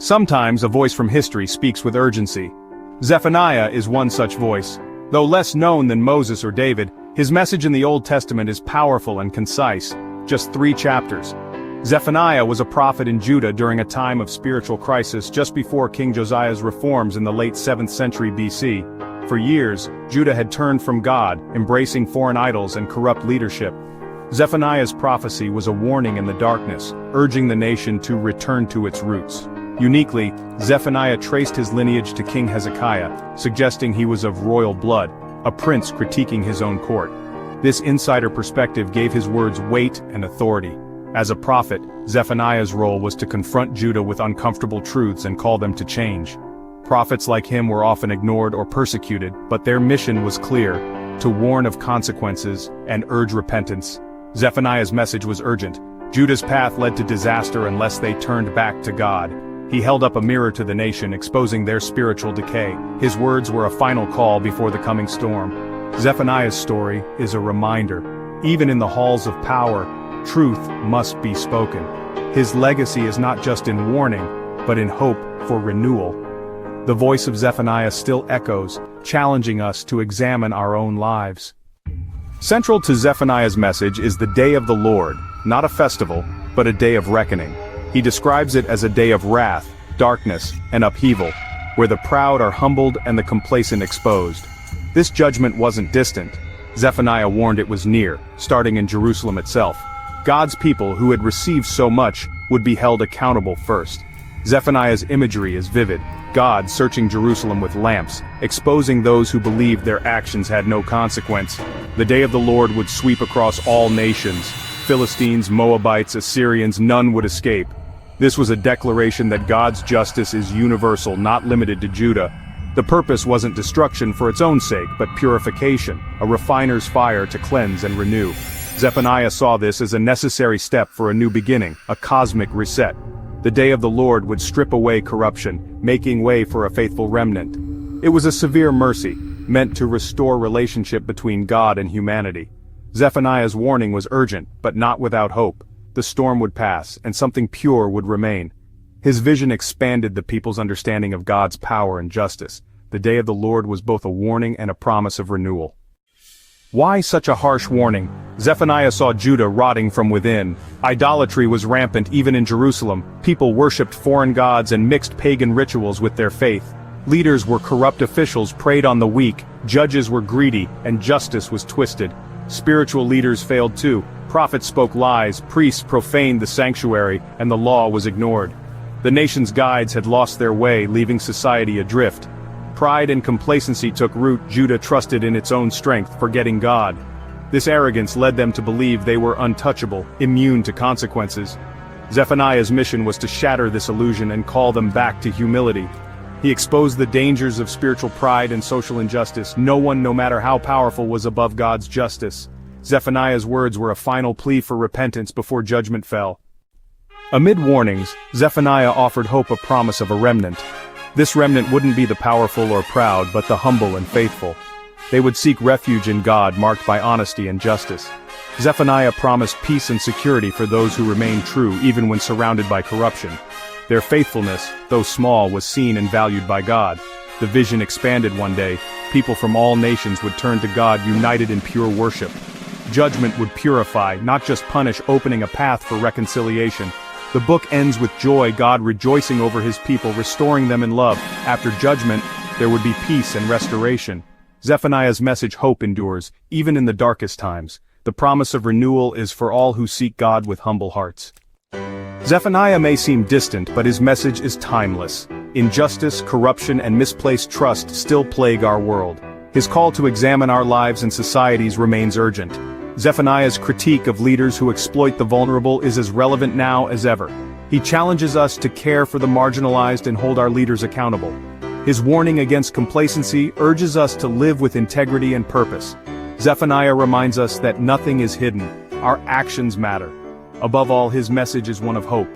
Sometimes a voice from history speaks with urgency. Zephaniah is one such voice. Though less known than Moses or David, his message in the Old Testament is powerful and concise. Just 3 chapters. Zephaniah was a prophet in Judah during a time of spiritual crisis just before King Josiah's reforms in the late 7th century BC. For years, Judah had turned from God, embracing foreign idols and corrupt leadership. Zephaniah's prophecy was a warning in the darkness, urging the nation to return to its roots. Uniquely, Zephaniah traced his lineage to King Hezekiah, suggesting he was of royal blood, a prince critiquing his own court. This insider perspective gave his words weight and authority. As a prophet, Zephaniah's role was to confront Judah with uncomfortable truths and call them to change. Prophets like him were often ignored or persecuted, but their mission was clear: to warn of consequences and urge repentance. Zephaniah's message was urgent. Judah's path led to disaster unless they turned back to God. He held up a mirror to the nation, exposing their spiritual decay. His words were a final call before the coming storm. Zephaniah's story is a reminder. Even in the halls of power, truth must be spoken. His legacy is not just in warning, but in hope for renewal. The voice of Zephaniah still echoes, challenging us to examine our own lives. Central to Zephaniah's message is the day of the Lord, not a festival, but a day of reckoning. He describes it as a day of wrath, darkness, and upheaval, where the proud are humbled and the complacent exposed. This judgment wasn't distant. Zephaniah warned it was near, starting in Jerusalem itself. God's people who had received so much would be held accountable first. Zephaniah's imagery is vivid: God searching Jerusalem with lamps, exposing those who believed their actions had no consequence. The day of the Lord would sweep across all nations. Philistines, Moabites, Assyrians, none would escape. This was a declaration that God's justice is universal, not limited to Judah. The purpose wasn't destruction for its own sake, but purification, a refiner's fire to cleanse and renew. Zephaniah saw this as a necessary step for a new beginning, a cosmic reset. The day of the Lord would strip away corruption, making way for a faithful remnant. It was a severe mercy, meant to restore relationship between God and humanity. Zephaniah's warning was urgent, but not without hope. The storm would pass, and something pure would remain. His vision expanded the people's understanding of God's power and justice. The day of the Lord was both a warning and a promise of renewal. Why such a harsh warning? Zephaniah saw Judah rotting from within. Idolatry was rampant even in Jerusalem. People worshipped foreign gods and mixed pagan rituals with their faith. Leaders were corrupt, officials preyed on the weak, judges were greedy, and justice was twisted. Spiritual leaders failed too. Prophets spoke lies, priests profaned the sanctuary, and the law was ignored. The nation's guides had lost their way, leaving society adrift. Pride and complacency took root. Judah trusted in its own strength, forgetting God. This arrogance led them to believe they were untouchable, immune to consequences. Zephaniah's mission was to shatter this illusion and call them back to humility. He exposed the dangers of spiritual pride and social injustice. No one, no matter how powerful, was above God's justice. Zephaniah's words were a final plea for repentance before judgment fell. Amid warnings, Zephaniah offered hope, a promise of a remnant. This remnant wouldn't be the powerful or proud, but the humble and faithful. They would seek refuge in God, marked by honesty and justice. Zephaniah promised peace and security for those who remained true, even when surrounded by corruption. Their faithfulness, though small, was seen and valued by God. The vision expanded one day. People from all nations would turn to God, united in pure worship. Judgment would purify, not just punish, opening a path for reconciliation. The book ends with joy, God rejoicing over his people, restoring them in love. After judgment, there would be peace and restoration. Zephaniah's message: hope endures, even in the darkest times. The promise of renewal is for all who seek God with humble hearts. Zephaniah may seem distant, but his message is timeless. Injustice, corruption, and misplaced trust still plague our world. His call to examine our lives and societies remains urgent. Zephaniah's critique of leaders who exploit the vulnerable is as relevant now as ever. He challenges us to care for the marginalized and hold our leaders accountable. His warning against complacency urges us to live with integrity and purpose. Zephaniah reminds us that nothing is hidden. Our actions matter. Above all, his message is one of hope.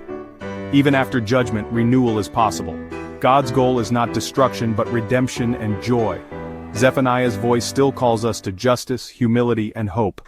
Even after judgment, renewal is possible. God's goal is not destruction, but redemption and joy. Zephaniah's voice still calls us to justice, humility, and hope.